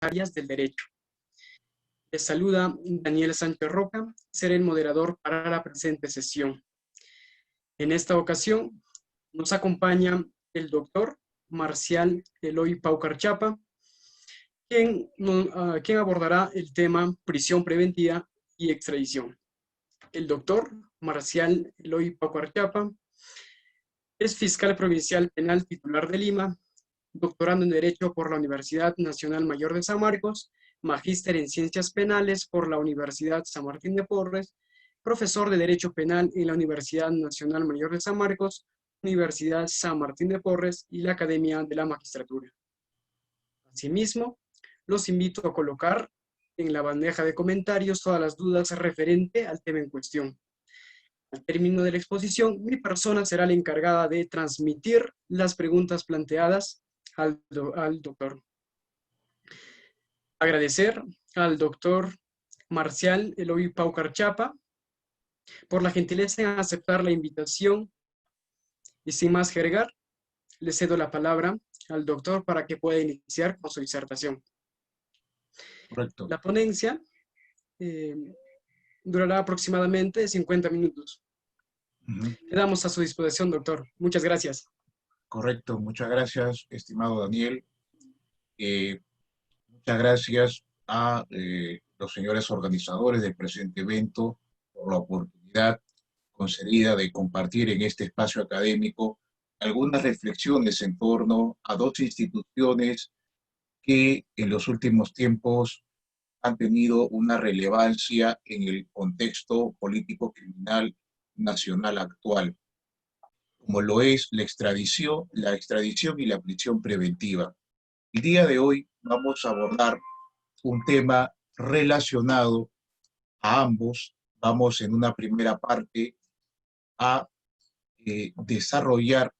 áreas del derecho. Les saluda Daniel Sánchez Roca, seré el moderador para la presente sesión. En esta ocasión nos acompaña el doctor Marcial Eloy Paucar Chapa, quien abordará el tema prisión preventiva y extradición. El doctor Marcial Eloy Paucar Chapa es fiscal provincial penal titular de Lima, doctorando en Derecho por la Universidad Nacional Mayor de San Marcos, magíster en Ciencias Penales por la Universidad San Martín de Porres, profesor de Derecho Penal en la Universidad Nacional Mayor de San Marcos, Universidad San Martín de Porres y la Academia de la Magistratura. Asimismo, los invito a colocar en la bandeja de comentarios todas las dudas referente al tema en cuestión. Al término de la exposición, mi persona será la encargada de transmitir las preguntas planteadas al doctor. Agradecer al doctor Marcial Eloy Paucar Chapa por la gentileza en aceptar la invitación y sin más que agregar, le cedo la palabra al doctor para que pueda iniciar con su disertación. Correcto. La ponencia durará aproximadamente 50 minutos. Quedamos a su disposición, doctor. Muchas gracias. Correcto, muchas gracias, estimado Daniel. Muchas gracias a los señores organizadores del presente evento por la oportunidad concedida de compartir en este espacio académico algunas reflexiones en torno a dos instituciones que en los últimos tiempos han tenido una relevancia en el contexto político criminal nacional actual, como lo es la extradición y la prisión preventiva. El día de hoy vamos a abordar un tema relacionado a ambos. Vamos en una primera parte a desarrollar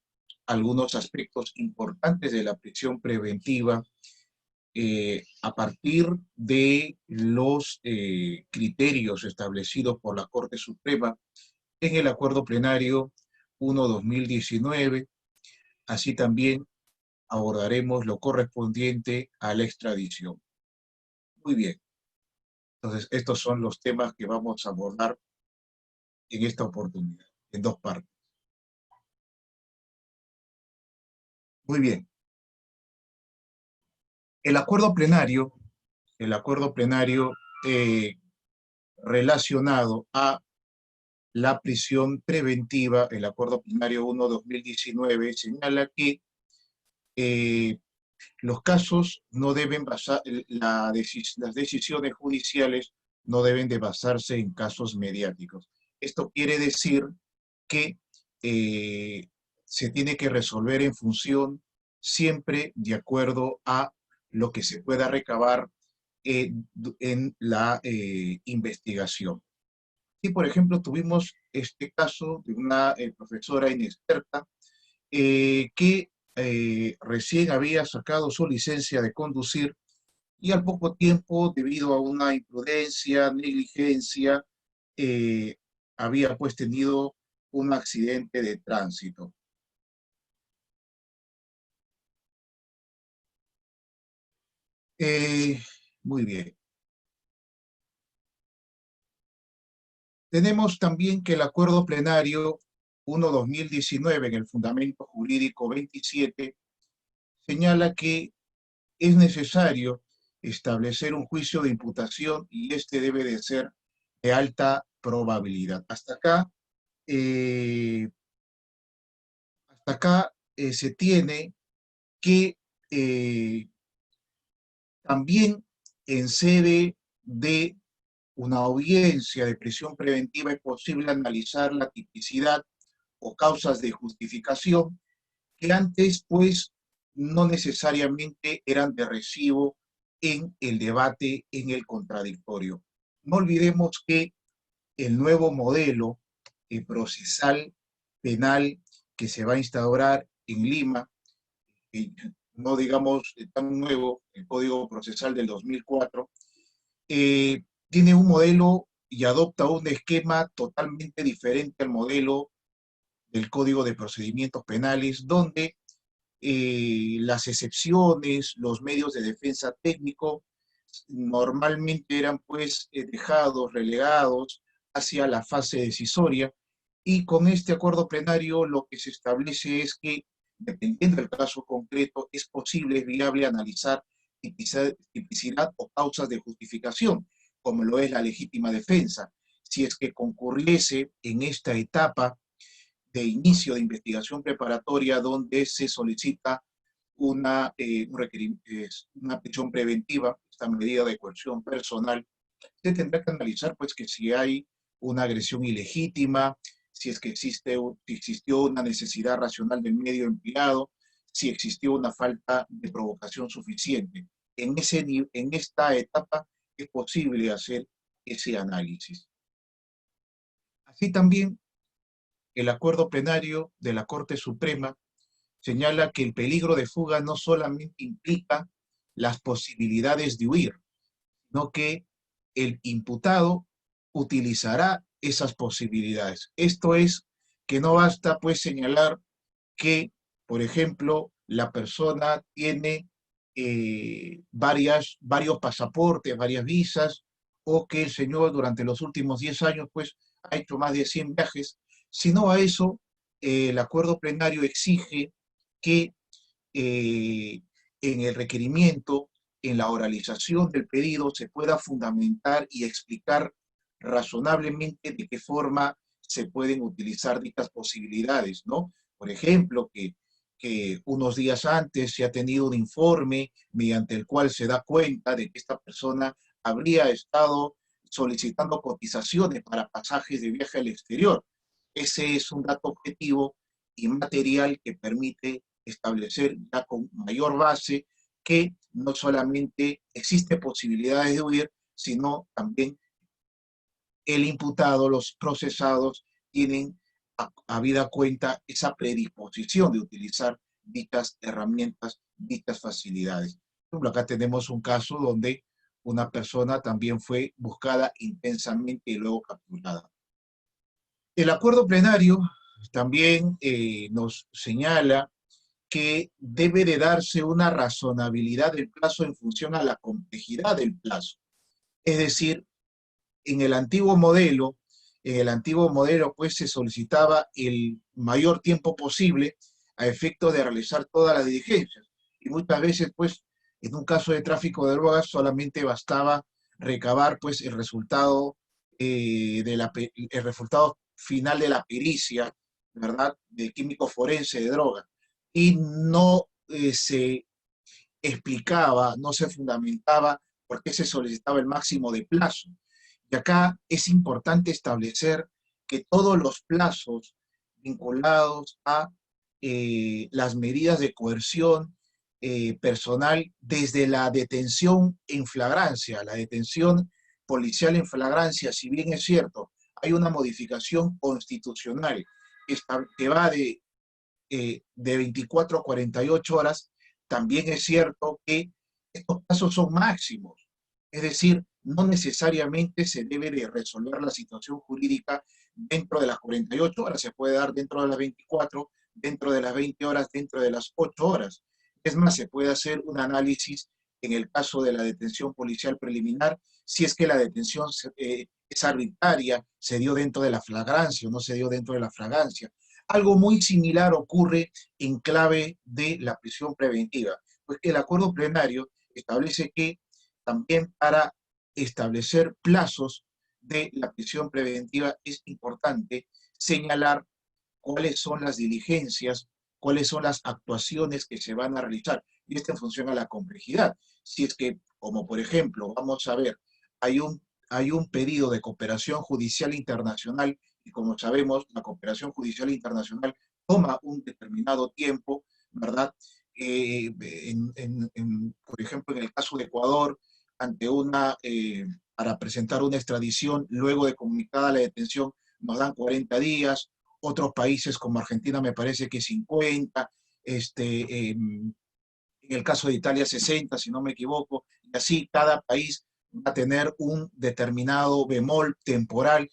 algunos aspectos importantes de la prisión preventiva a partir de los criterios establecidos por la Corte Suprema en el Acuerdo Plenario 1/2019. Así también abordaremos lo correspondiente a la extradición. Muy bien. Entonces, estos son los temas que vamos a abordar en esta oportunidad, en dos partes. Muy bien. El acuerdo plenario relacionado a la prisión preventiva, el acuerdo plenario 1/2019, señala que los casos no deben basar, las decisiones judiciales no deben de basarse en casos mediáticos. Esto quiere decir que se tiene que resolver en función siempre de acuerdo a lo que se pueda recabar en la investigación. Y, por ejemplo, tuvimos este caso de una profesora inexperta que recién había sacado su licencia de conducir y al poco tiempo, debido a una imprudencia, negligencia, había pues tenido un accidente de tránsito. Muy bien. Tenemos también que el acuerdo plenario 1/2019 en el Fundamento Jurídico 27 señala que es necesario establecer un juicio de imputación y este debe de ser de alta probabilidad. Hasta acá se tiene que también en sede de una audiencia de prisión preventiva es posible analizar la tipicidad o causas de justificación que antes pues no necesariamente eran de recibo en el debate, en el contradictorio. No olvidemos que el nuevo modelo procesal penal que se va a instaurar en Lima, no digamos tan nuevo, el Código Procesal del 2004, tiene un modelo y adopta un esquema totalmente diferente al modelo del Código de Procedimientos Penales, donde las excepciones, los medios de defensa técnico normalmente eran pues dejados, relegados hacia la fase decisoria, y con este acuerdo plenario lo que se establece es que, dependiendo del caso concreto, es posible, es viable analizar tipicidad o causas de justificación, como lo es la legítima defensa. Si es que concurriese en esta etapa de inicio de investigación preparatoria donde se solicita una prisión preventiva, esta medida de coerción personal, se tendrá que analizar pues que si hay una agresión ilegítima, si es que si existió una necesidad racional del medio empleado, si existió una falta de provocación suficiente. En esta etapa es posible hacer ese análisis. Así también, el acuerdo plenario de la Corte Suprema señala que el peligro de fuga no solamente implica las posibilidades de huir, sino que el imputado utilizará esas posibilidades. Esto es que no basta pues señalar que, por ejemplo, la persona tiene varios pasaportes, varias visas, o que el señor durante los últimos 10 años pues ha hecho más de 100 viajes, sino a eso el acuerdo plenario exige que en el requerimiento, en la oralización del pedido, se pueda fundamentar y explicar razonablemente de qué forma se pueden utilizar dichas posibilidades, ¿no? Por ejemplo, que unos días antes se ha tenido un informe mediante el cual se da cuenta de que esta persona habría estado solicitando cotizaciones para pasajes de viaje al exterior. Ese es un dato objetivo y material que permite establecer ya con mayor base que no solamente existe posibilidades de huir, sino también el imputado, los procesados, tienen habida cuenta esa predisposición de utilizar dichas herramientas, dichas facilidades. Por ejemplo, acá tenemos un caso donde una persona también fue buscada intensamente y luego capturada. El acuerdo plenario también nos señala que debe de darse una razonabilidad del plazo en función a la complejidad del plazo. Es decir, en el antiguo modelo, pues se solicitaba el mayor tiempo posible a efecto de realizar todas las diligencias. Y muchas veces, pues, en un caso de tráfico de drogas solamente bastaba recabar, pues, el resultado final de la pericia, ¿verdad?, del químico forense de droga. Y no se explicaba, no se fundamentaba por qué se solicitaba el máximo de plazo. Y acá es importante establecer que todos los plazos vinculados a las medidas de coerción personal, desde la detención en flagrancia, la detención policial en flagrancia, si bien es cierto, hay una modificación constitucional que va de 24 a 48 horas, también es cierto que estos plazos son máximos. Es decir, no necesariamente se debe de resolver la situación jurídica dentro de las 48 horas, se puede dar dentro de las 24, dentro de las 20 horas, dentro de las 8 horas. Es más, se puede hacer un análisis en el caso de la detención policial preliminar, si es que la detención es arbitraria, se dio dentro de la flagrancia o no se dio dentro de la flagrancia. Algo muy similar ocurre en clave de la prisión preventiva, pues que el acuerdo plenario establece que también para establecer plazos de la prisión preventiva es importante señalar cuáles son las diligencias, cuáles son las actuaciones que se van a realizar. Y esto en función a la complejidad. Si es que, como por ejemplo, vamos a ver, hay un pedido de cooperación judicial internacional, y como sabemos, la cooperación judicial internacional toma un determinado tiempo, ¿verdad? Por ejemplo, en el caso de Ecuador, para presentar una extradición, luego de comunicada la detención, nos dan 40 días, otros países como Argentina me parece que 50, en el caso de Italia 60, si no me equivoco, y así cada país va a tener un determinado bemol temporal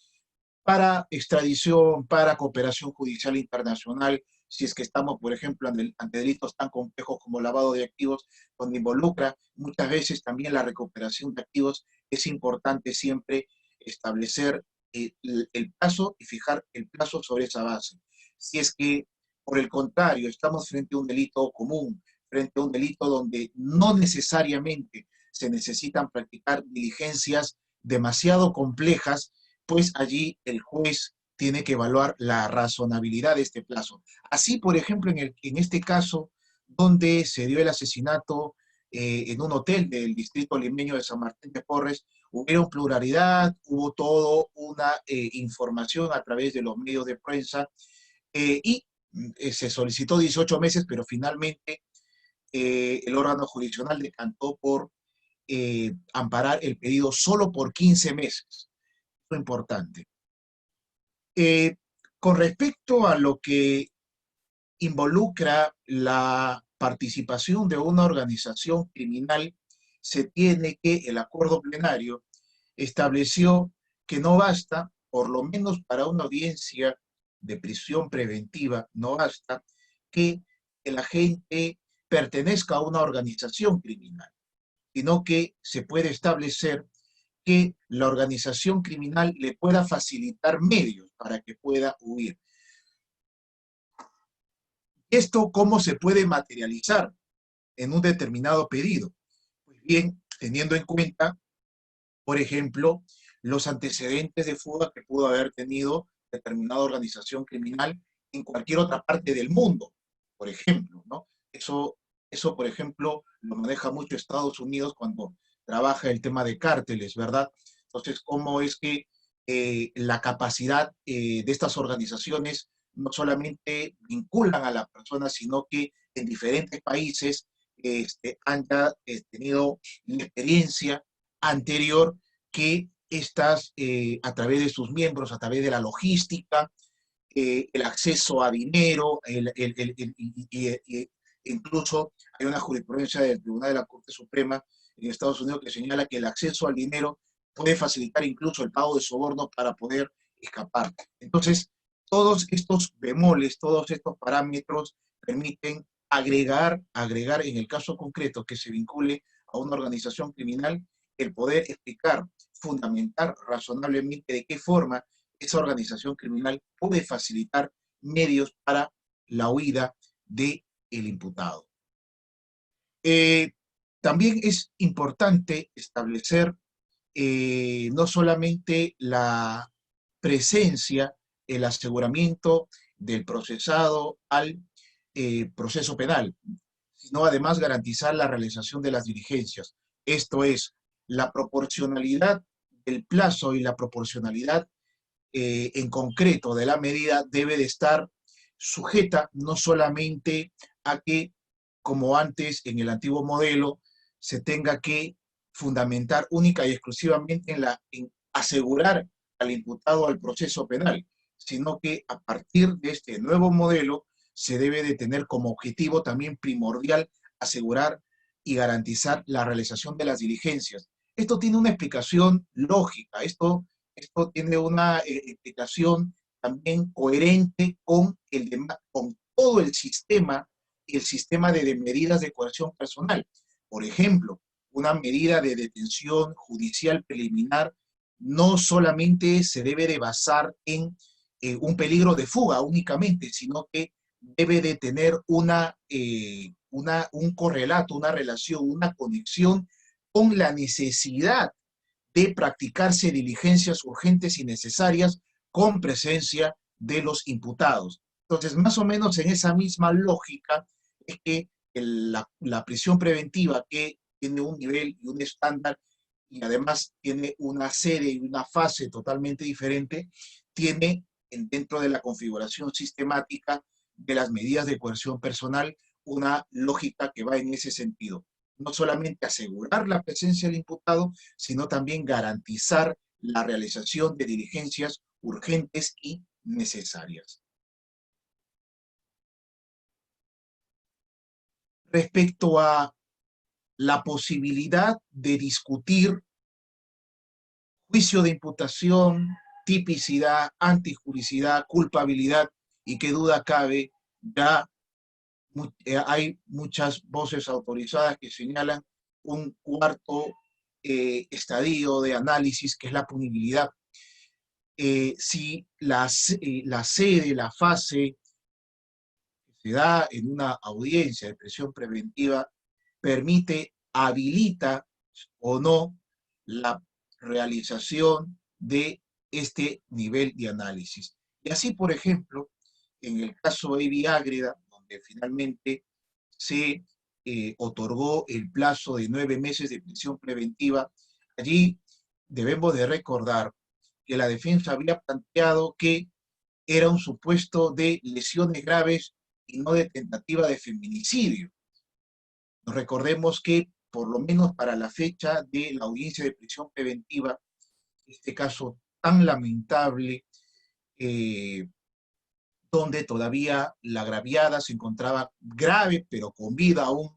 para extradición, para cooperación judicial internacional, si es que estamos, por ejemplo, ante delitos tan complejos como lavado de activos, donde involucra muchas veces también la recuperación de activos, es importante siempre establecer el plazo y fijar el plazo sobre esa base. Si es que, por el contrario, estamos frente a un delito común, frente a un delito donde no necesariamente se necesitan practicar diligencias demasiado complejas, pues allí el juez tiene que evaluar la razonabilidad de este plazo. Así, por ejemplo, en este caso, donde se dio el asesinato en un hotel del distrito limeño de San Martín de Porres, hubo pluralidad, hubo toda una información a través de los medios de prensa y se solicitó 18 meses, pero finalmente el órgano jurisdiccional decantó por amparar el pedido solo por 15 meses. Eso es importante. Con respecto a lo que involucra la participación de una organización criminal, se tiene que el acuerdo plenario estableció que no basta, por lo menos para una audiencia de prisión preventiva, no basta que el agente pertenezca a una organización criminal, sino que se puede establecer que la organización criminal le pueda facilitar medios para que pueda huir. ¿Esto cómo se puede materializar en un determinado pedido? Pues bien, teniendo en cuenta, por ejemplo, los antecedentes de fuga que pudo haber tenido determinada organización criminal en cualquier otra parte del mundo, por ejemplo, ¿no? Eso, por ejemplo, lo maneja mucho Estados Unidos cuando trabaja el tema de cárteles, ¿verdad? Entonces, ¿cómo es que la capacidad de estas organizaciones no solamente vinculan a la persona, sino que en diferentes países han ya tenido una experiencia anterior que estas, a través de sus miembros, a través de la logística, el acceso a dinero, incluso hay una jurisprudencia del Tribunal de la Corte Suprema en Estados Unidos que señala que el acceso al dinero puede facilitar incluso el pago de sobornos para poder escapar. Entonces, todos estos bemoles, todos estos parámetros permiten agregar en el caso concreto que se vincule a una organización criminal, el poder explicar, fundamentar razonablemente de qué forma esa organización criminal puede facilitar medios para la huida del imputado. También es importante establecer no solamente la presencia, el aseguramiento del procesado al proceso penal, sino además garantizar la realización de las diligencias. Esto es, la proporcionalidad del plazo y la proporcionalidad en concreto de la medida debe de estar sujeta no solamente a que, como antes en el antiguo modelo, se tenga que fundamentar única y exclusivamente en asegurar al imputado al proceso penal, sino que a partir de este nuevo modelo se debe de tener como objetivo también primordial asegurar y garantizar la realización de las diligencias. Esto tiene una explicación lógica, esto tiene una explicación también coherente con todo el sistema de medidas de coerción personal. Por ejemplo, una medida de detención judicial preliminar no solamente se debe de basar en un peligro de fuga únicamente, sino que debe de tener un correlato, una relación, una conexión con la necesidad de practicarse diligencias urgentes y necesarias con presencia de los imputados. Entonces, más o menos en esa misma lógica es que la prisión preventiva, que tiene un nivel y un estándar y además tiene una serie y una fase totalmente diferente, tiene dentro de la configuración sistemática de las medidas de coerción personal una lógica que va en ese sentido. No solamente asegurar la presencia del imputado, sino también garantizar la realización de diligencias urgentes y necesarias. Respecto a la posibilidad de discutir juicio de imputación, tipicidad, antijuricidad, culpabilidad y qué duda cabe ya hay muchas voces autorizadas que señalan un cuarto estadio de análisis, que es la punibilidad. Si la sede, la fase que se da en una audiencia de prisión preventiva permite, habilita o no la realización de este nivel de análisis. Y así, por ejemplo, en el caso de Evi Ágreda, donde finalmente se otorgó el plazo de 9 meses de prisión preventiva, allí debemos de recordar que la defensa había planteado que era un supuesto de lesiones graves y no de tentativa de feminicidio. Recordemos que, por lo menos para la fecha de la audiencia de prisión preventiva, este caso tan lamentable, donde todavía la agraviada se encontraba grave, pero con vida aún,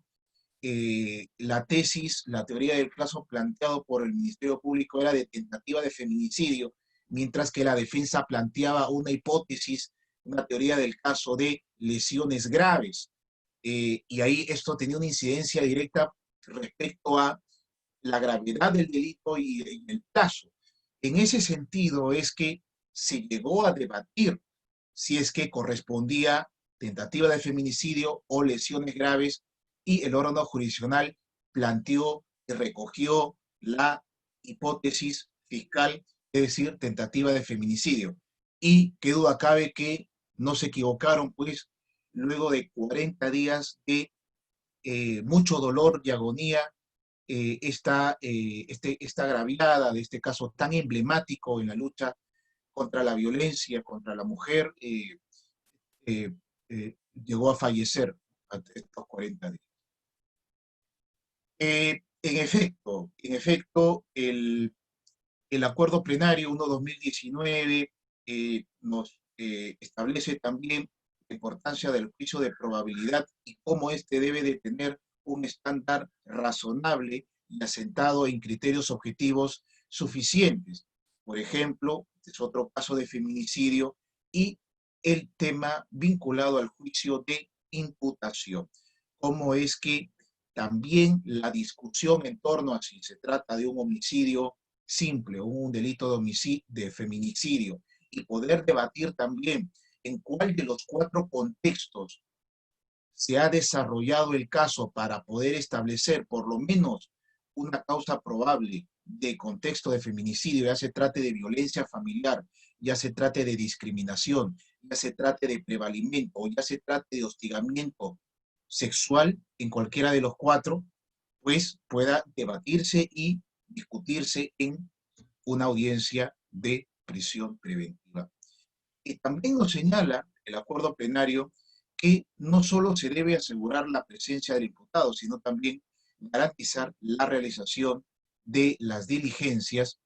la tesis, la teoría del caso planteado por el Ministerio Público era de tentativa de feminicidio, mientras que la defensa planteaba una hipótesis, una teoría del caso de lesiones graves. Y ahí esto tenía una incidencia directa respecto a la gravedad del delito y el plazo. En ese sentido es que se llegó a debatir si es que correspondía tentativa de feminicidio o lesiones graves, y el órgano jurisdiccional planteó y recogió la hipótesis fiscal, es decir, tentativa de feminicidio. Y qué duda cabe que no se equivocaron, pues luego de 40 días de mucho dolor y agonía, esta agraviada de este caso tan emblemático en la lucha contra la violencia, contra la mujer, eh, llegó a fallecer a estos 40 días. En efecto, el acuerdo plenario 1/2019 nos establece también la importancia del juicio de probabilidad y cómo éste debe de tener un estándar razonable y asentado en criterios objetivos suficientes. Por ejemplo, es otro caso de feminicidio, y el tema vinculado al juicio de imputación. Cómo es que también la discusión en torno a si se trata de un homicidio simple o un delito de feminicidio, y poder debatir también en cuál de los 4 contextos se ha desarrollado el caso para poder establecer por lo menos una causa probable de contexto de feminicidio, ya se trate de violencia familiar, ya se trate de discriminación, ya se trate de prevalimiento o ya se trate de hostigamiento sexual, en cualquiera de los 4, pues pueda debatirse y discutirse en una audiencia de prisión preventiva. Y también nos señala el acuerdo plenario que no solo se debe asegurar la presencia del imputado, sino también garantizar la realización de las diligencias.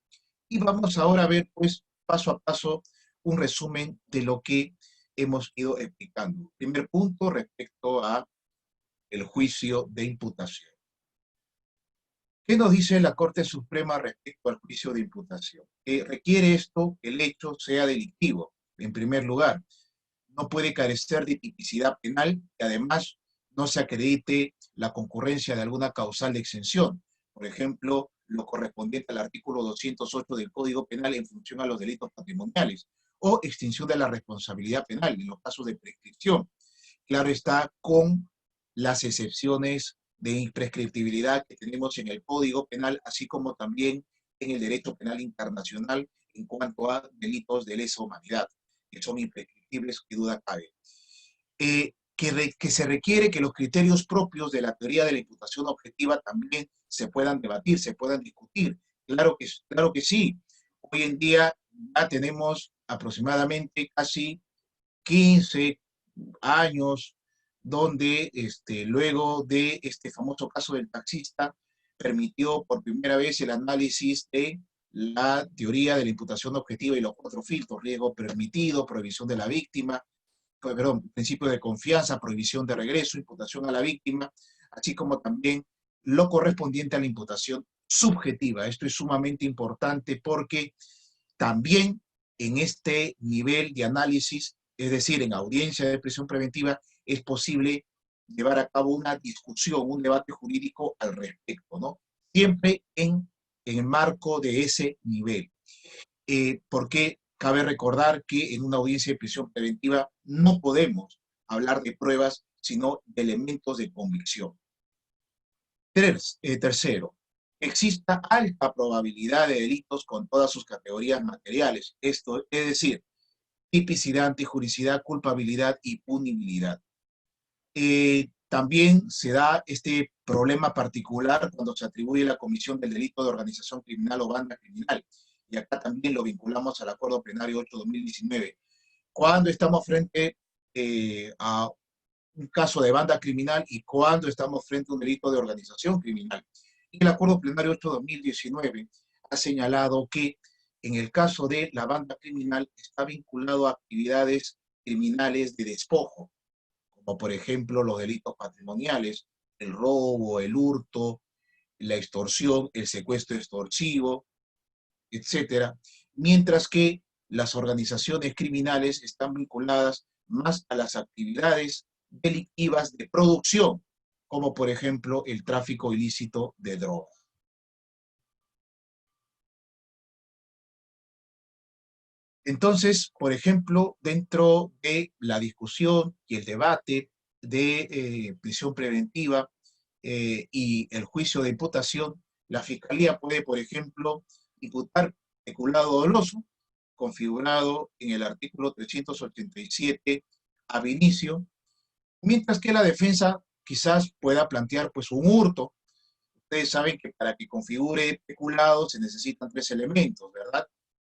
Y vamos ahora a ver, pues, paso a paso, un resumen de lo que hemos ido explicando. Primer punto, respecto a el juicio de imputación. ¿Qué nos dice la Corte Suprema respecto al juicio de imputación? Requiere esto que el hecho sea delictivo, en primer lugar. No puede carecer de tipicidad penal y además no se acredite la concurrencia de alguna causal de exención. Por ejemplo, lo correspondiente al artículo 208 del Código Penal en función a los delitos patrimoniales, o extinción de la responsabilidad penal en los casos de prescripción. Claro está, con las excepciones de imprescriptibilidad que tenemos en el Código Penal, así como también en el derecho penal internacional en cuanto a delitos de lesa humanidad, que son imprescriptibles, que duda cabe. Que se requiere que los criterios propios de la teoría de la imputación objetiva también se puedan debatir, se puedan discutir. Claro que sí. Hoy en día ya tenemos aproximadamente casi 15 años donde luego de este famoso caso del taxista permitió por primera vez el análisis de la teoría de la imputación objetiva y los 4 filtros: riesgo permitido, prohibición de la víctima, principio de confianza, prohibición de regreso, imputación a la víctima, así como también lo correspondiente a la imputación subjetiva. Esto es sumamente importante porque también en este nivel de análisis, es decir, en audiencia de prisión preventiva, es posible llevar a cabo una discusión, un debate jurídico al respecto, ¿no? Siempre en el marco de ese nivel. Porque cabe recordar que en una audiencia de prisión preventiva no podemos hablar de pruebas, sino de elementos de convicción. Tercero, exista alta probabilidad de delitos con todas sus categorías materiales. Esto es decir, tipicidad, antijuricidad, culpabilidad y punibilidad. También se da este problema particular cuando se atribuye la comisión del delito de organización criminal o banda criminal. Y acá también lo vinculamos al Acuerdo Plenario 8/2019. Cuando estamos frente a un caso de banda criminal y cuando estamos frente a un delito de organización criminal. Y el Acuerdo Plenario 8/2019 ha señalado que en el caso de la banda criminal está vinculado a actividades criminales de despojo, como por ejemplo los delitos patrimoniales, el robo, el hurto, la extorsión, el secuestro extorsivo, etcétera, mientras que las organizaciones criminales están vinculadas más a las actividades delictivas de producción, como por ejemplo el tráfico ilícito de drogas. Entonces, por ejemplo, dentro de la discusión y el debate de prisión preventiva y el juicio de imputación, la Fiscalía puede, por ejemplo, imputar peculado doloso, configurado en el artículo 387 ab inicio, mientras que la defensa quizás pueda plantear pues un hurto. Ustedes saben que para que configure peculado se necesitan 3 elementos, ¿verdad?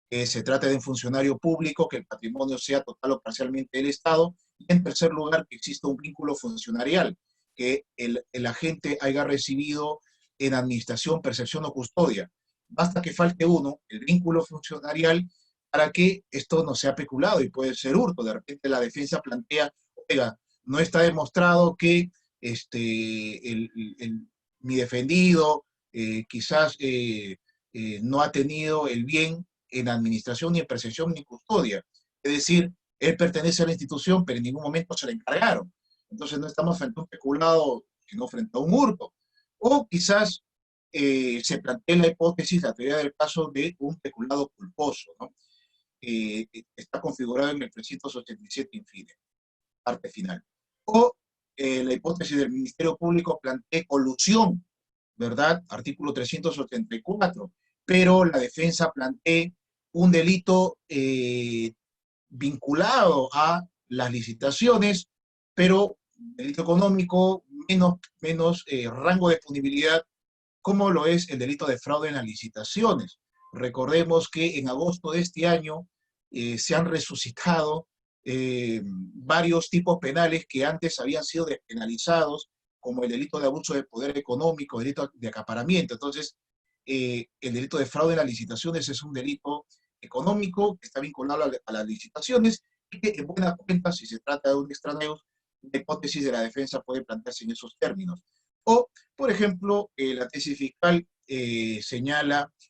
Que se trate de un funcionario público, que el patrimonio sea total o parcialmente del Estado, y en tercer lugar, que exista un vínculo funcionarial, que el agente haya recibido en administración, percepción o custodia. Basta que falte uno, el vínculo funcionarial, para que esto no sea peculado y puede ser hurto. De repente la defensa plantea, oiga, no está demostrado que mi defendido quizás no ha tenido el bien en administración, ni en percepción, ni en custodia. Es decir, él pertenece a la institución, pero en ningún momento se le encargaron. Entonces no estamos frente a un peculado, sino frente a un hurto. O quizás se plantea la hipótesis, la teoría del caso de un peculado culposo, ¿no? Está configurado en el 387 infine, parte final. O la hipótesis del Ministerio Público plantea colusión, ¿verdad? Artículo 384, pero la defensa plantea un delito vinculado a las licitaciones, pero delito económico, menos rango de punibilidad, como lo es el delito de fraude en las licitaciones. Recordemos que en agosto de este año se han resucitado varios tipos penales que antes habían sido despenalizados, como el delito de abuso de poder económico, el delito de acaparamiento. Entonces, el delito de fraude en las licitaciones es un delito económico que está vinculado a las licitaciones y que, en buena cuenta, si se trata de un extraneus, la hipótesis de la defensa puede plantearse en esos términos. O, por ejemplo, la tesis fiscal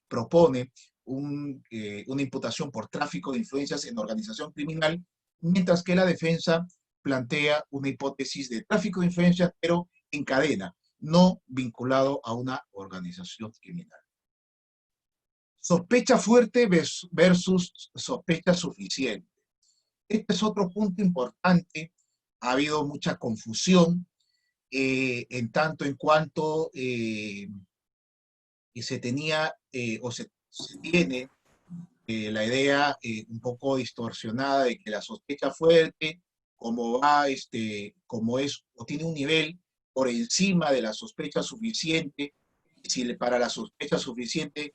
propone una imputación por tráfico de influencias en organización criminal, mientras que la defensa plantea una hipótesis de tráfico de influencias, pero en cadena, no vinculado a una organización criminal. Sospecha fuerte versus sospecha suficiente. Este es otro punto importante. Ha habido mucha confusión en tanto en cuanto se tenía o se tiene la idea un poco distorsionada de que la sospecha fuerte, como es o tiene un nivel por encima de la sospecha suficiente, si para la sospecha suficiente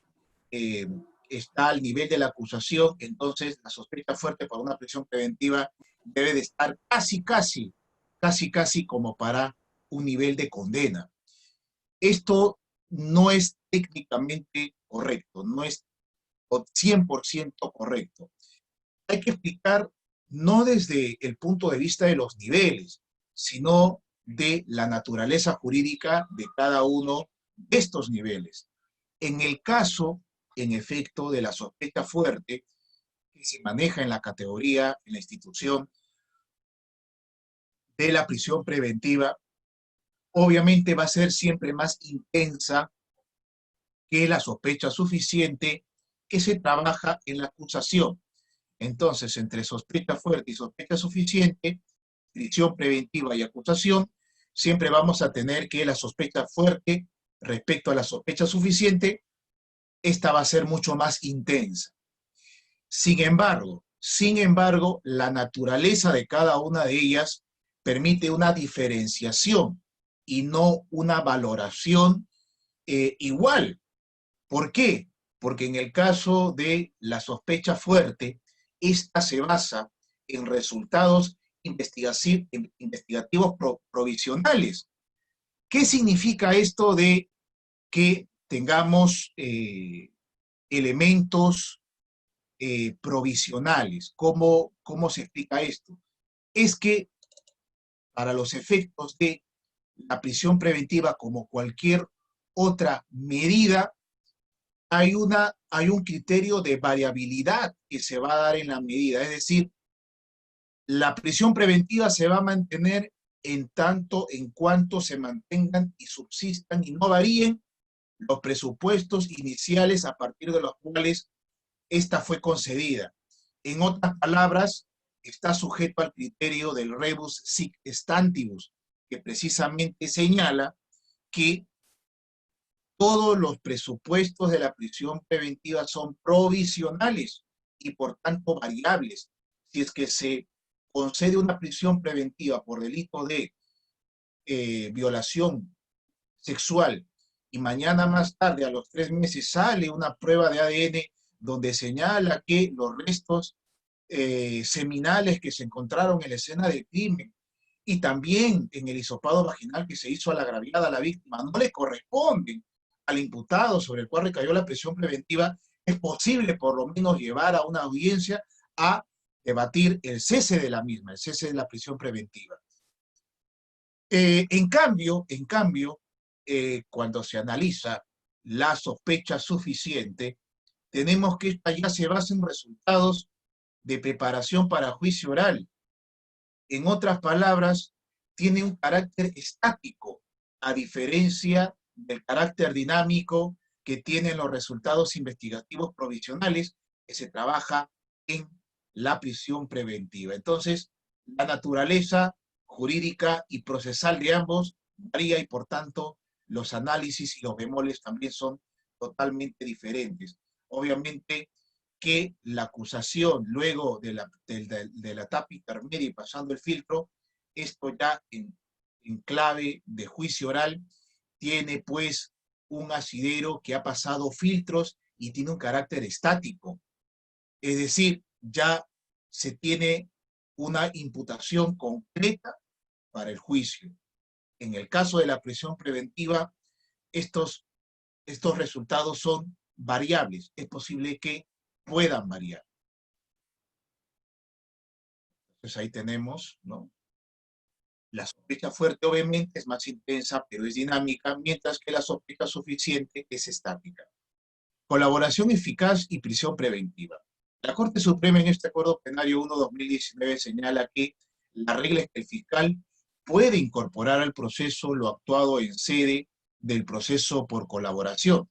está al nivel de la acusación, entonces la sospecha fuerte para una prisión preventiva debe de estar casi como para un nivel de condena. Esto no es técnicamente correcto, no es 100% correcto. Hay que explicar no desde el punto de vista de los niveles, sino de la naturaleza jurídica de cada uno de estos niveles. En el caso, en efecto, de la sospecha fuerte, que se maneja en la categoría, en la institución de la prisión preventiva obviamente va a ser siempre más intensa que la sospecha suficiente que se trabaja en la acusación. Entonces, entre sospecha fuerte y sospecha suficiente, prisión preventiva y acusación, siempre vamos a tener que la sospecha fuerte respecto a la sospecha suficiente, esta va a ser mucho más intensa. Sin embargo, la naturaleza de cada una de ellas permite una diferenciación y no una valoración igual. ¿Por qué? Porque en el caso de la sospecha fuerte, esta se basa en resultados investigativos provisionales. ¿Qué significa esto de que tengamos elementos provisionales? ¿Cómo se explica esto? Es que para los efectos de la prisión preventiva, como cualquier otra medida, hay un criterio de variabilidad que se va a dar en la medida. Es decir, la prisión preventiva se va a mantener en tanto en cuanto se mantengan y subsistan y no varíen los presupuestos iniciales a partir de los cuales esta fue concedida. En otras palabras, está sujeto al criterio del rebus sic stantibus, que precisamente señala que todos los presupuestos de la prisión preventiva son provisionales y por tanto variables. Si es que se concede una prisión preventiva por delito de violación sexual y mañana más tarde, a los 3 meses, sale una prueba de ADN donde señala que los restos seminales que se encontraron en la escena del crimen y también en el hisopado vaginal que se hizo a la agraviada, a la víctima, no le corresponden al imputado sobre el cual recayó la prisión preventiva, es posible por lo menos llevar a una audiencia a debatir el cese de la misma, el cese de la prisión preventiva. En cambio, cuando se analiza la sospecha suficiente, tenemos que esta ya se basa en resultados de preparación para juicio oral. En otras palabras, tiene un carácter estático, a diferencia del carácter dinámico que tienen los resultados investigativos provisionales que se trabaja en la prisión preventiva. Entonces, la naturaleza jurídica y procesal de ambos varía y por tanto los análisis y los bemoles también son totalmente diferentes. Obviamente que la acusación luego de la etapa intermedia y pasando el filtro, esto ya en clave de juicio oral tiene pues un asidero que ha pasado filtros y tiene un carácter estático. Es decir, ya se tiene una imputación concreta para el juicio. En el caso de la prisión preventiva, estos resultados son variables. Es posible que puedan variar. Entonces ahí tenemos, ¿no? La sospecha fuerte obviamente es más intensa, pero es dinámica, mientras que la sospecha suficiente es estática. Colaboración eficaz y prisión preventiva. La Corte Suprema en este Acuerdo Plenario 1/2019 señala que la regla es que el fiscal puede incorporar al proceso lo actuado en sede del proceso por colaboración.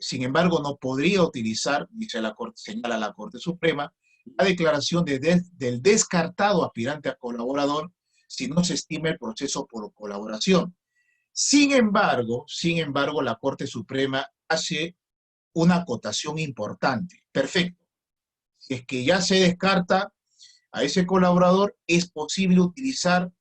Sin embargo, no podría utilizar, dice la Corte, señala la Corte Suprema, la declaración del descartado aspirante a colaborador si no se estima el proceso por colaboración. Sin embargo, la Corte Suprema hace una acotación importante. Perfecto. Si es que ya se descarta a ese colaborador, es posible utilizar,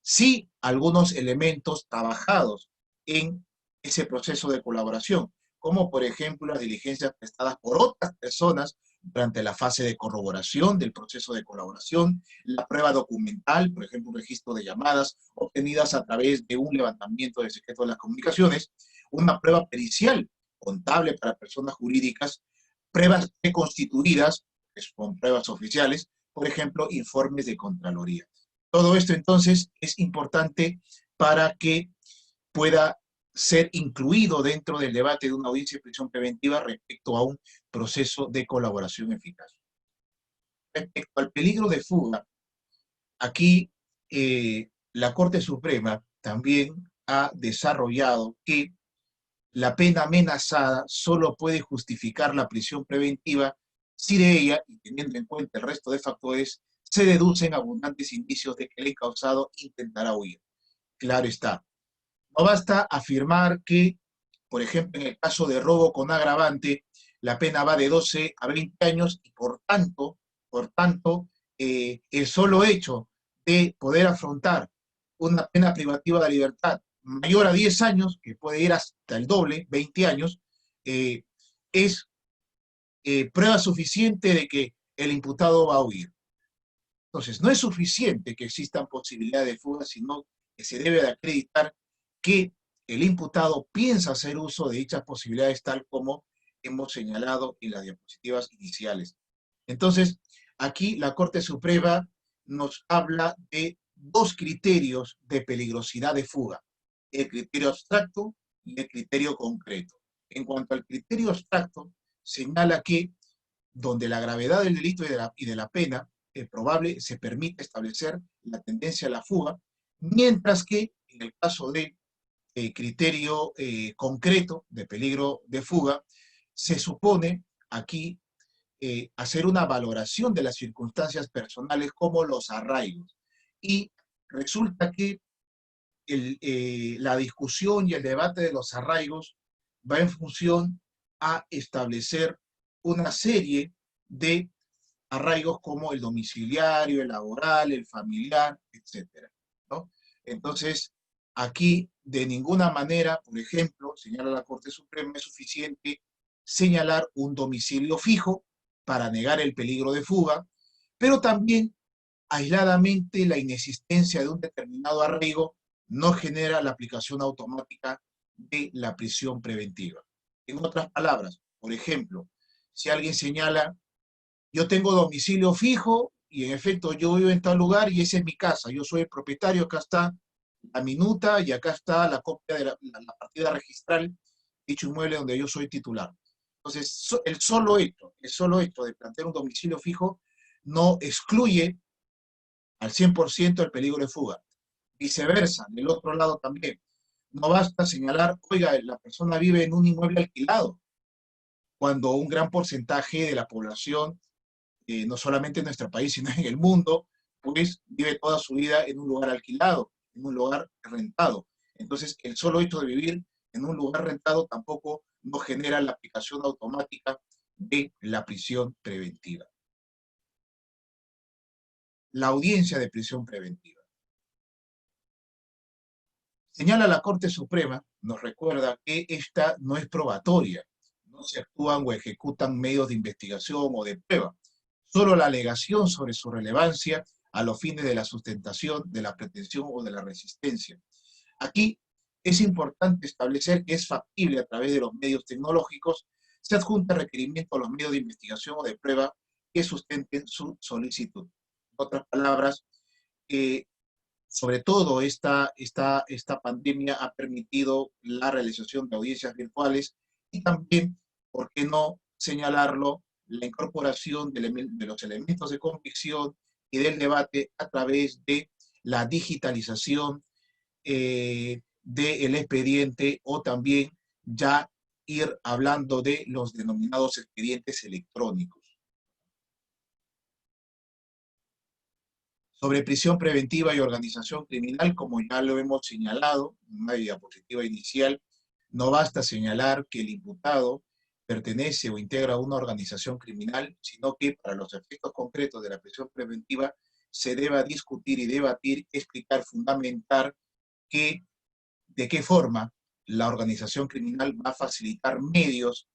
sí, algunos elementos trabajados en ese proceso de colaboración, como por ejemplo las diligencias prestadas por otras personas durante la fase de corroboración del proceso de colaboración, la prueba documental, por ejemplo, un registro de llamadas obtenidas a través de un levantamiento del secreto de las comunicaciones, una prueba pericial contable para personas jurídicas, pruebas preconstituidas, que son pruebas oficiales, por ejemplo, informes de Contraloría. Todo esto entonces es importante para que pueda ser incluido dentro del debate de una audiencia de prisión preventiva respecto a un proceso de colaboración eficaz. Respecto al peligro de fuga, aquí la Corte Suprema también ha desarrollado que la pena amenazada solo puede justificar la prisión preventiva si de ella, y teniendo en cuenta el resto de factores, se deducen abundantes indicios de que el encausado intentará huir. Claro está. No basta afirmar que, por ejemplo, en el caso de robo con agravante, la pena va de 12 a 20 años y el solo hecho de poder afrontar una pena privativa de libertad mayor a 10 años, que puede ir hasta el doble, 20 años, es prueba suficiente de que el imputado va a huir. Entonces, no es suficiente que existan posibilidades de fuga, sino que se debe de acreditar que el imputado piensa hacer uso de dichas posibilidades tal como hemos señalado en las diapositivas iniciales. Entonces, aquí la Corte Suprema nos habla de dos criterios de peligrosidad de fuga, el criterio abstracto y el criterio concreto. En cuanto al criterio abstracto, señala que donde la gravedad del delito y de la pena es probable, se permite establecer la tendencia a la fuga, mientras que en el caso de criterio concreto de peligro de fuga, se supone aquí hacer una valoración de las circunstancias personales como los arraigos. Y resulta que la discusión y el debate de los arraigos va en función a establecer una serie de arraigos como el domiciliario, el laboral, el familiar, etcétera, ¿no? Entonces, aquí de ninguna manera, por ejemplo, señala la Corte Suprema, es suficiente señalar un domicilio fijo para negar el peligro de fuga, pero también aisladamente la inexistencia de un determinado arraigo no genera la aplicación automática de la prisión preventiva. En otras palabras, por ejemplo, si alguien señala, yo tengo domicilio fijo y en efecto yo vivo en tal lugar y esa es mi casa, yo soy el propietario, acá está la minuta y acá está la copia de la partida registral, dicho inmueble donde yo soy titular. Entonces, el solo hecho de plantear un domicilio fijo no excluye al 100% el peligro de fuga. Viceversa, del otro lado también. No basta señalar, oiga, la persona vive en un inmueble alquilado, cuando un gran porcentaje de la población, no solamente en nuestro país, sino en el mundo, pues vive toda su vida en un lugar alquilado, en un lugar rentado. Entonces, el solo hecho de vivir en un lugar rentado tampoco no genera la aplicación automática de la prisión preventiva. La audiencia de prisión preventiva. Señala la Corte Suprema, nos recuerda que esta no es probatoria, no se actúan o ejecutan medios de investigación o de prueba, solo la alegación sobre su relevancia a los fines de la sustentación, de la pretensión o de la resistencia. Aquí es importante establecer que es factible a través de los medios tecnológicos, se adjunta requerimiento a los medios de investigación o de prueba que sustenten su solicitud. En otras palabras, sobre todo esta pandemia ha permitido la realización de audiencias virtuales y también, ¿por qué no señalarlo?, la incorporación de los elementos de convicción y del debate a través de la digitalización del expediente o también ya ir hablando de los denominados expedientes electrónicos. Sobre prisión preventiva y organización criminal, como ya lo hemos señalado en una diapositiva inicial, no basta señalar que el imputado pertenece o integra una organización criminal, sino que para los efectos concretos de la prisión preventiva se deba discutir y debatir, explicar, fundamentar de qué forma la organización criminal va a facilitar medios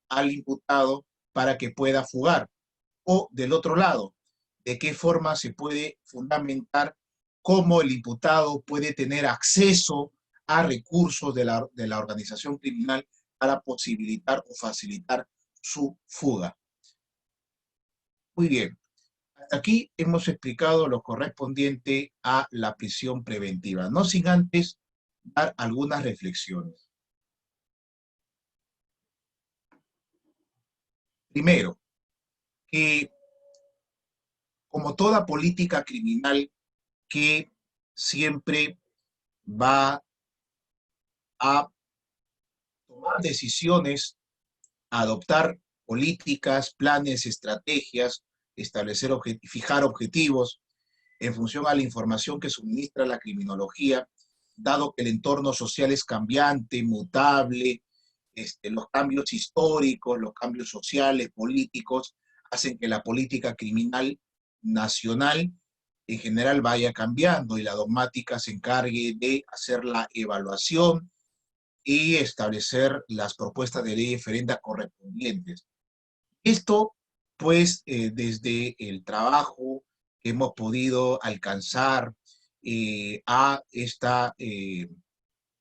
al imputado para que pueda fugar. O del otro lado, de qué forma se puede fundamentar cómo el imputado puede tener acceso a recursos de la organización criminal para posibilitar o facilitar su fuga. Muy bien. Hasta aquí hemos explicado lo correspondiente a la prisión preventiva, no sin antes dar algunas reflexiones. Primero, que como toda política criminal que siempre va a tomar decisiones, a adoptar políticas, planes, estrategias, fijar objetivos en función a la información que suministra la criminología, dado que el entorno social es cambiante, mutable, los cambios históricos, los cambios sociales, políticos, hacen que la política criminal nacional en general vaya cambiando y la dogmática se encargue de hacer la evaluación y establecer las propuestas de ley diferentes correspondientes. Esto, pues, desde el trabajo que hemos podido alcanzar a esta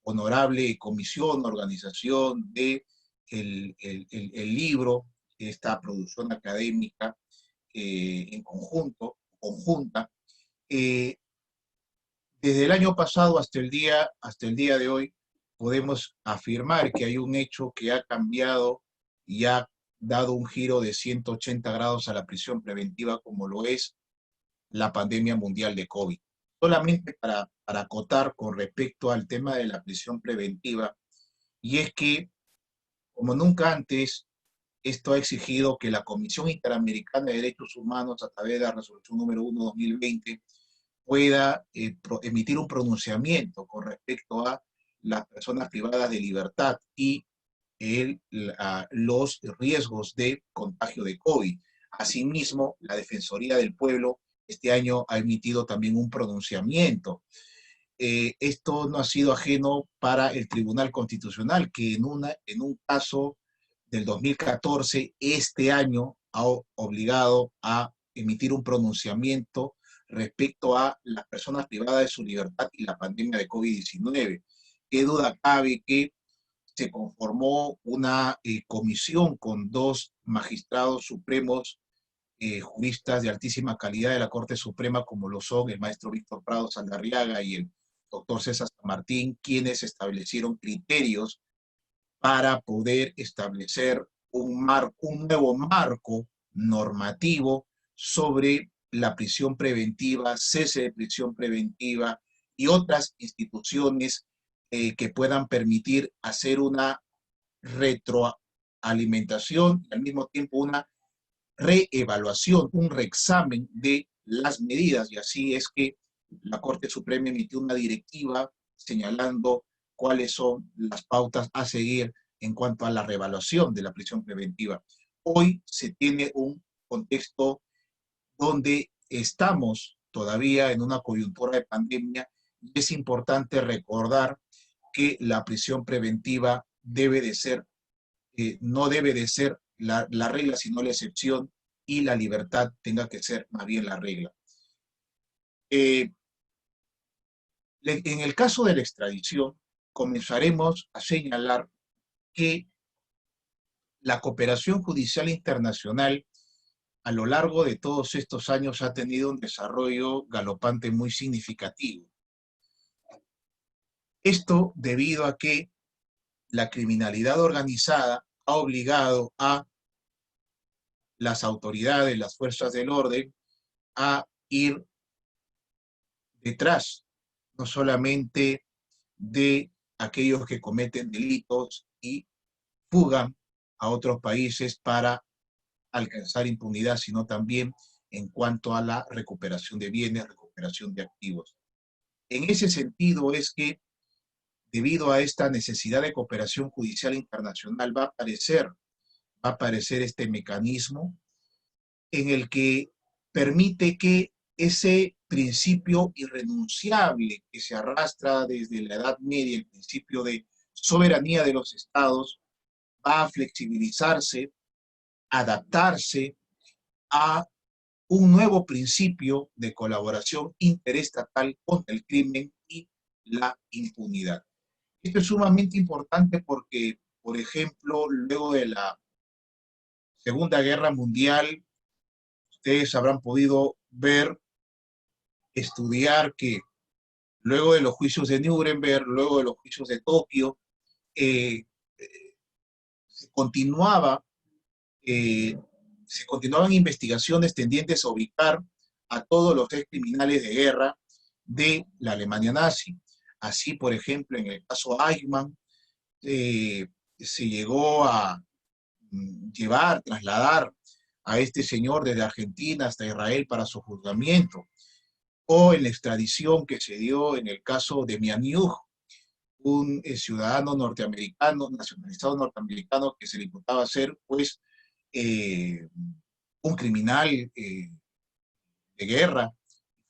honorable comisión, organización de el libro, esta producción académica en conjunta, eh, desde el año pasado hasta el día de hoy, podemos afirmar que hay un hecho que ha cambiado y ha dado un giro de 180 grados a la prisión preventiva, como lo es la pandemia mundial de COVID. Solamente para acotar con respecto al tema de la prisión preventiva, y es que, como nunca antes, esto ha exigido que la Comisión Interamericana de Derechos Humanos, a través de la resolución número 1/2020, pueda emitir un pronunciamiento con respecto a las personas privadas de libertad y los riesgos de contagio de COVID. Asimismo, la Defensoría del Pueblo este año ha emitido también un pronunciamiento. Esto no ha sido ajeno para el Tribunal Constitucional, que en un caso del 2014, este año ha obligado a emitir un pronunciamiento respecto a las personas privadas de su libertad y la pandemia de COVID-19. Qué duda cabe que se conformó una comisión con 2 magistrados supremos, juristas de altísima calidad de la Corte Suprema, como lo son el maestro Víctor Prado Saldarriaga y el doctor César San Martín, quienes establecieron criterios para poder establecer un nuevo marco normativo sobre la prisión preventiva, cese de prisión preventiva y otras instituciones que puedan permitir hacer una retroalimentación y al mismo tiempo una reevaluación, un reexamen de las medidas. Y así es que la Corte Suprema emitió una directiva señalando cuáles son las pautas a seguir en cuanto a la reevaluación de la prisión preventiva. Hoy se tiene un contexto donde estamos todavía en una coyuntura de pandemia y es importante recordar que la prisión preventiva debe de ser, no debe de ser la regla, sino la excepción, y la libertad tenga que ser más bien la regla. En el caso de la extradición, comenzaremos a señalar que la cooperación judicial internacional a lo largo de todos estos años ha tenido un desarrollo galopante muy significativo. Esto debido a que la criminalidad organizada ha obligado a las autoridades, las fuerzas del orden, a ir detrás, no solamente de aquellos que cometen delitos y fugan a otros países para alcanzar impunidad, sino también en cuanto a la recuperación de bienes, recuperación de activos. En ese sentido es que, debido a esta necesidad de cooperación judicial internacional, va a aparecer este mecanismo en el que permite que ese principio irrenunciable que se arrastra desde la Edad Media, el principio de soberanía de los estados, va a flexibilizarse, adaptarse a un nuevo principio de colaboración interestatal contra el crimen y la impunidad. Esto es sumamente importante porque, por ejemplo, luego de la Segunda Guerra Mundial, ustedes habrán podido ver, estudiar que luego de los juicios de Nuremberg, luego de los juicios de Tokio, eh, se continuaba se continuaban investigaciones tendientes a ubicar a todos los ex criminales de guerra de la Alemania nazi. Así, por ejemplo, en el caso Eichmann, se llegó a trasladar a este señor desde Argentina hasta Israel para su juzgamiento, o en la extradición que se dio en el caso de Mianiuch, un ciudadano norteamericano, nacionalizado norteamericano, que se le imputaba ser, pues, un criminal de guerra,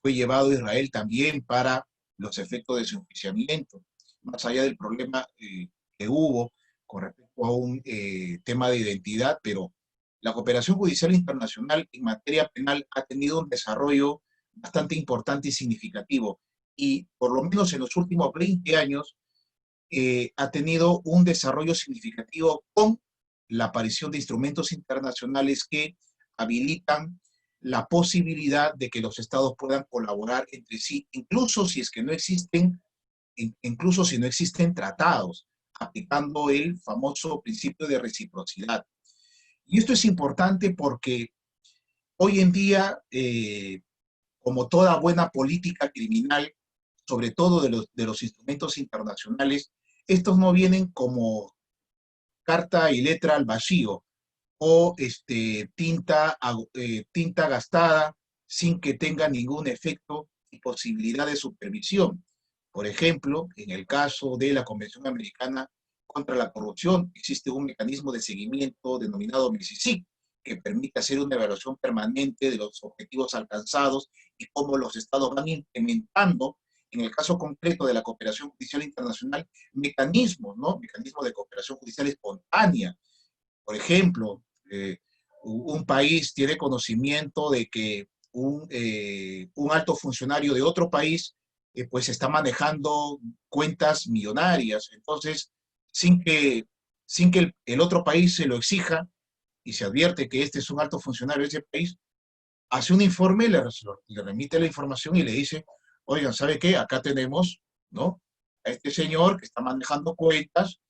fue llevado a Israel también para los efectos de su enjuiciamiento, más allá del problema que hubo con respecto a un tema de identidad, pero la cooperación judicial internacional en materia penal ha tenido un desarrollo bastante importante y significativo, y por lo menos en los últimos 20 años ha tenido un desarrollo significativo con la aparición de instrumentos internacionales que habilitan la posibilidad de que los estados puedan colaborar entre sí, incluso si es que no existen, incluso si no existen tratados, aplicando el famoso principio de reciprocidad. Y esto es importante porque hoy en día, como toda buena política criminal, sobre todo de los instrumentos internacionales, estos no vienen como carta y letra al vacío, o tinta gastada sin que tenga ningún efecto y posibilidad de supervisión. Por ejemplo, en el caso de la Convención Americana contra la Corrupción, existe un mecanismo de seguimiento denominado MISICIC, que permite hacer una evaluación permanente de los objetivos alcanzados y cómo los estados van implementando, en el caso concreto de la cooperación judicial internacional, mecanismos, ¿no? Mecanismos de cooperación judicial espontánea. Por ejemplo, un país tiene conocimiento de que un alto funcionario de otro país pues está manejando cuentas millonarias. Entonces, sin que, sin que el otro país se lo exija y se advierte que este es un alto funcionario de ese país, hace un informe, le remite la información y le dice, oigan, ¿sabe qué? Acá tenemos, ¿no? A este señor que está manejando cuentas,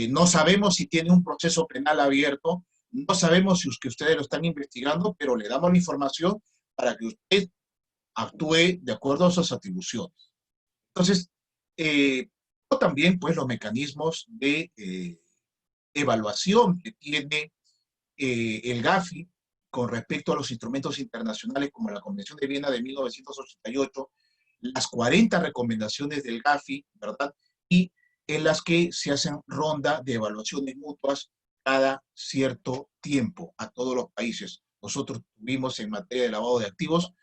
no sabemos si tiene un proceso penal abierto, no sabemos si es que ustedes lo están investigando, pero le damos la información para que usted actúe de acuerdo a sus atribuciones. Entonces, o también, pues, los mecanismos de evaluación que tiene el GAFI con respecto a los instrumentos internacionales como la Convención de Viena de 1988, las 40 recomendaciones del GAFI, ¿verdad? Y en las que se hacen ronda de evaluaciones mutuas cada cierto tiempo a todos los países. Nosotros tuvimos en materia de lavado de activos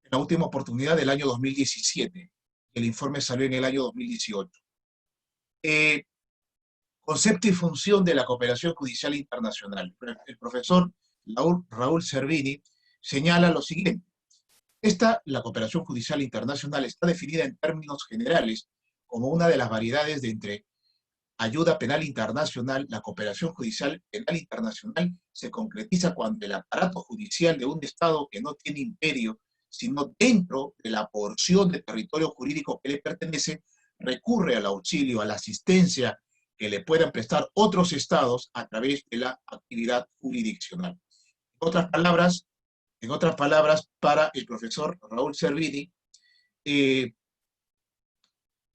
en la última oportunidad del año 2017. El informe salió en el año 2018. Concepto y función de la cooperación judicial internacional. El profesor Raúl Servini señala lo siguiente. La cooperación judicial internacional está definida en términos generales como una de las variedades de entre ayuda penal internacional. La cooperación judicial penal internacional se concretiza cuando el aparato judicial de un Estado que no tiene imperio, sino dentro de la porción de territorio jurídico que le pertenece, recurre al auxilio, a la asistencia que le puedan prestar otros estados a través de la actividad jurisdiccional. En otras palabras, para el profesor Raúl Servini,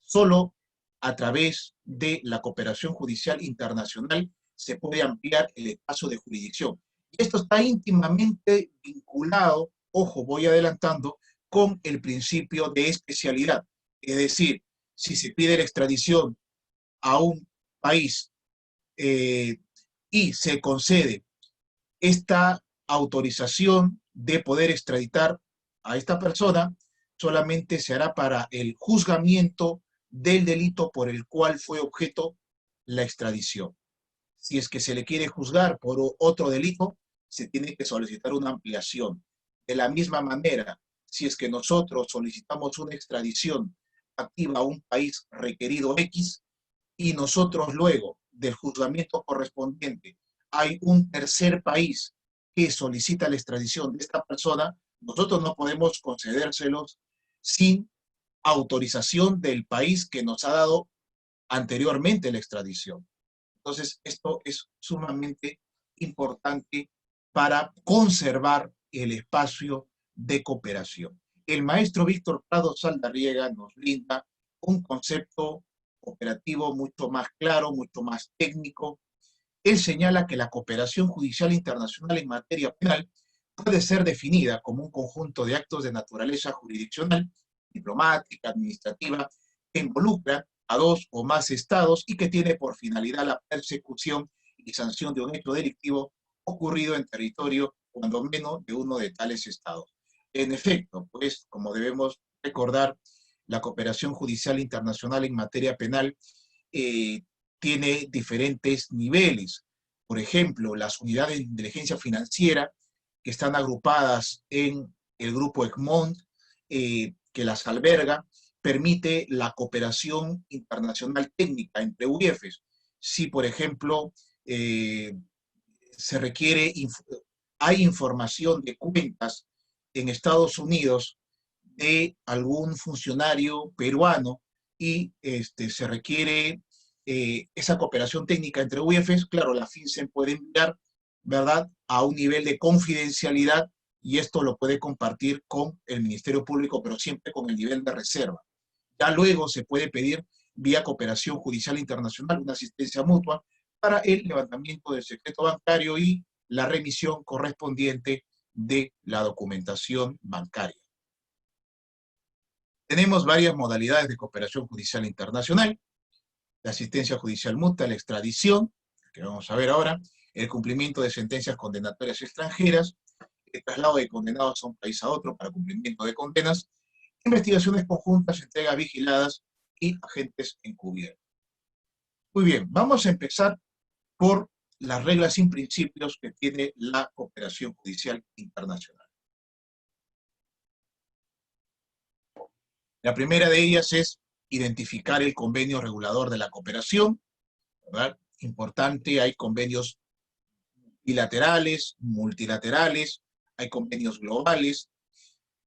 solo a través de la cooperación judicial internacional se puede ampliar el espacio de jurisdicción. Y esto está íntimamente vinculado, ojo, voy adelantando, con el principio de especialidad. Es decir, si se pide la extradición a un país y se concede esta autorización de poder extraditar a esta persona, solamente se hará para el juzgamiento del delito por el cual fue objeto la extradición. Si es que se le quiere juzgar por otro delito, se tiene que solicitar una ampliación. De la misma manera, si es que nosotros solicitamos una extradición activa a un país requerido X y nosotros luego del juzgamiento correspondiente hay un tercer país que solicita la extradición de esta persona, nosotros no podemos concedérselos sin autorización del país que nos ha dado anteriormente la extradición. Entonces, esto es sumamente importante para conservar el espacio de cooperación. el maestro Víctor Prado Saldarriaga nos brinda un concepto operativo mucho más claro, mucho más técnico. Él señala que la cooperación judicial internacional en materia penal puede ser definida como un conjunto de actos de naturaleza jurisdiccional, diplomática, administrativa, que involucra a dos o más estados y que tiene por finalidad la persecución y sanción de un hecho delictivo ocurrido en territorio cuando menos de uno de tales estados. En efecto, pues, como debemos recordar, la cooperación judicial internacional en materia penal eh, tiene diferentes niveles. Por ejemplo, las unidades de inteligencia financiera que están agrupadas en el grupo Egmont, que las alberga, permite la cooperación internacional técnica entre UIFs. Si, por ejemplo, se requiere, hay información de cuentas en Estados Unidos de algún funcionario peruano y se requiere esa cooperación técnica entre UIFs, claro, la FinCEN puede enviar, ¿verdad?, a un nivel de confidencialidad y esto lo puede compartir con el Ministerio Público, pero siempre con el nivel de reserva. Ya luego se puede pedir vía cooperación judicial internacional una asistencia mutua para el levantamiento del secreto bancario y la remisión correspondiente de la documentación bancaria. Tenemos varias modalidades de cooperación judicial internacional: la asistencia judicial mutua, la extradición, que vamos a ver ahora, el cumplimiento de sentencias condenatorias extranjeras, el traslado de condenados a un país a otro para cumplimiento de condenas, investigaciones conjuntas, entregas vigiladas y agentes encubiertos. Muy bien, vamos a empezar por las reglas y principios que tiene la cooperación judicial internacional. La primera de ellas es identificar el convenio regulador de la cooperación, ¿verdad? Importante, hay convenios bilaterales, multilaterales, hay convenios globales.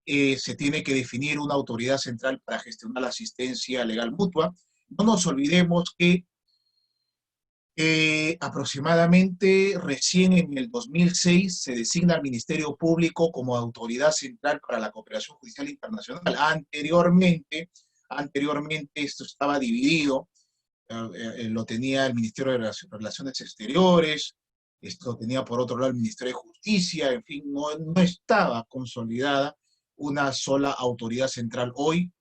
Se tiene que definir una autoridad central para gestionar la asistencia legal mutua. No nos olvidemos que aproximadamente recién en el 2006 se designa al Ministerio Público como autoridad central para la cooperación judicial internacional. Anteriormente esto estaba dividido, lo tenía el Ministerio de Relaciones Exteriores, esto lo tenía por otro lado el Ministerio de Justicia, en fin, no estaba consolidada una sola autoridad central. Hoy,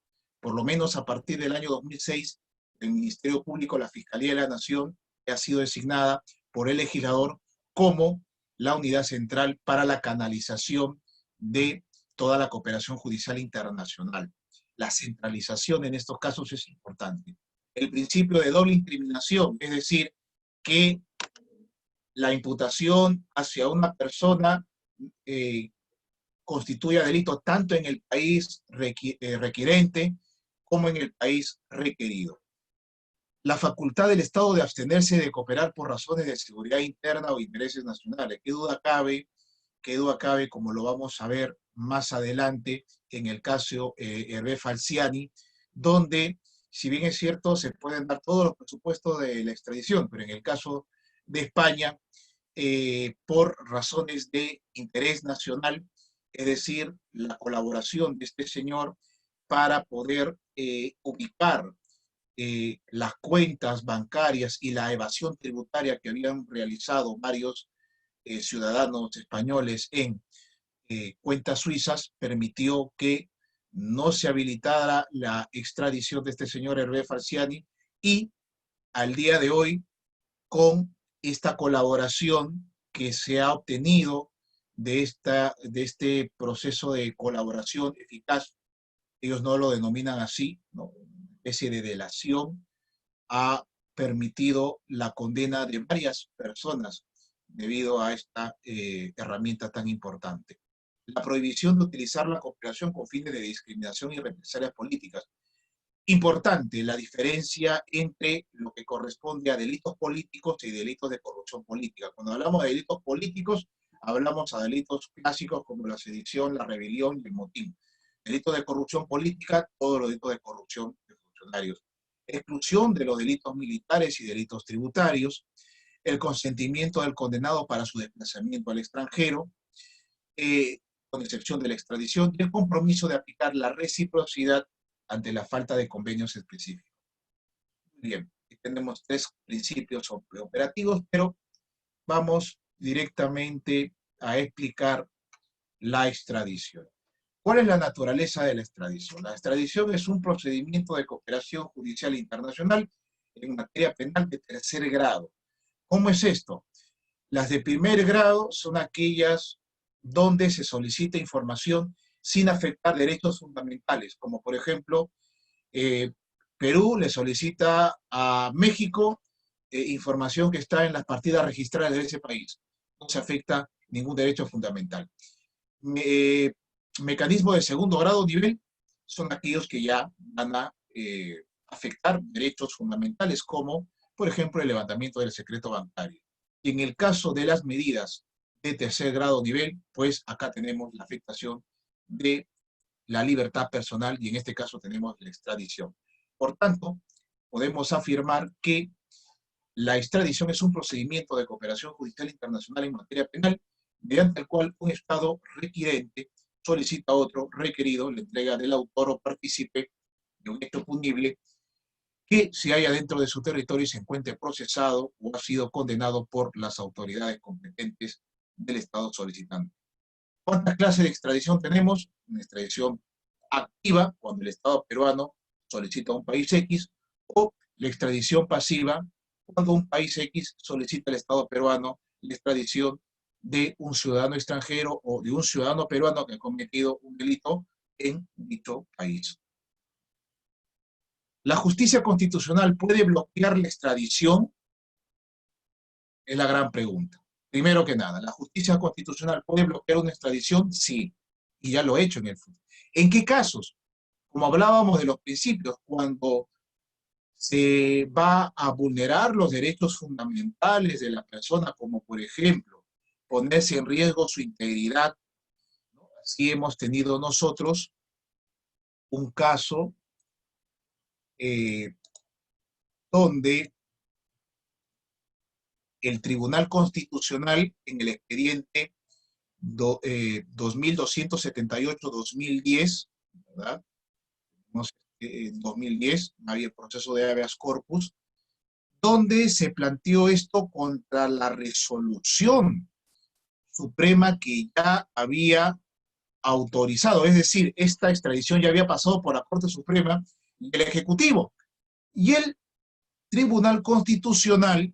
por lo menos a partir del año 2006, el Ministerio Público, la Fiscalía de la Nación, ha sido designada por el legislador como la unidad central para la canalización de toda la cooperación judicial internacional. La centralización en estos casos es importante. El principio de doble incriminación, es decir, que la imputación hacia una persona constituya delito tanto en el país requirente como en el país requerido. La facultad del Estado de abstenerse de cooperar por razones de seguridad interna o intereses nacionales. ¿Qué duda cabe, como lo vamos a ver más adelante en el caso Hervé Falciani, donde, si bien es cierto, se pueden dar todos los presupuestos de la extradición, pero en el caso de España, por razones de interés nacional, es decir, la colaboración de este señor para poder ubicar las cuentas bancarias y la evasión tributaria que habían realizado varios ciudadanos españoles en cuentas suizas, permitió que no se habilitara la extradición de este señor Hervé Falciani, y al día de hoy, con esta colaboración que se ha obtenido de este proceso de colaboración eficaz, ellos no lo denominan así, ¿no?, especie de delación, ha permitido la condena de varias personas debido a esta herramienta tan importante. La prohibición de utilizar la cooperación con fines de discriminación y represalias políticas. Importante la diferencia entre lo que corresponde a delitos políticos y delitos de corrupción política. Cuando hablamos de delitos políticos, hablamos a delitos clásicos como la sedición, la rebelión y el motín. Delitos de corrupción política, todos los delitos de corrupción de funcionarios. Exclusión de los delitos militares y delitos tributarios, el consentimiento del condenado para su desplazamiento al extranjero, con excepción de la extradición, y el compromiso de aplicar la reciprocidad ante la falta de convenios específicos. Muy bien, aquí tenemos 3 principios operativos, pero vamos directamente a explicar la extradición. ¿Cuál es la naturaleza de la extradición? La extradición es un procedimiento de cooperación judicial internacional en materia penal de tercer grado. ¿Cómo es esto? Las de primer grado son aquellas donde se solicita información sin afectar derechos fundamentales, como por ejemplo, Perú le solicita a México información que está en las partidas registradas de ese país. No se afecta ningún derecho fundamental. Mecanismos de segundo grado nivel son aquellos que ya van a afectar derechos fundamentales, como, por ejemplo, el levantamiento del secreto bancario. Y en el caso de las medidas de tercer grado nivel, pues acá tenemos la afectación de la libertad personal y en este caso tenemos la extradición. Por tanto, podemos afirmar que la extradición es un procedimiento de cooperación judicial internacional en materia penal, mediante el cual un Estado requirente solicita a otro requerido la entrega del autor o partícipe de un hecho punible que se halla dentro de su territorio y se encuentre procesado o ha sido condenado por las autoridades competentes del Estado solicitante. ¿Cuántas clases de extradición tenemos? Una extradición activa, cuando el Estado peruano solicita a un país X, o la extradición pasiva, cuando un país X solicita al Estado peruano la extradición de un ciudadano extranjero o de un ciudadano peruano que ha cometido un delito en dicho país. ¿La justicia constitucional puede bloquear la extradición? Es la gran pregunta. Primero que nada, ¿la justicia constitucional puede bloquear una extradición? Sí, y ya lo ha hecho en el futuro. ¿En qué casos? Como hablábamos de los principios, cuando se va a vulnerar los derechos fundamentales de la persona, como por ejemplo, ponerse en riesgo su integridad, ¿no? Así hemos tenido nosotros un caso donde el Tribunal Constitucional, en el expediente 2278-2010, ¿verdad? En 2010 había el proceso de habeas corpus, donde se planteó esto contra la resolución suprema que ya había autorizado, es decir, esta extradición ya había pasado por la Corte Suprema y el Ejecutivo. Y el Tribunal Constitucional,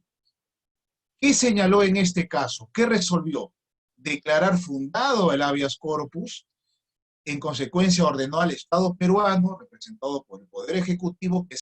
¿qué señaló en este caso? ¿Qué resolvió? Declarar fundado el habeas corpus. En consecuencia ordenó al Estado peruano, representado por el Poder Ejecutivo, que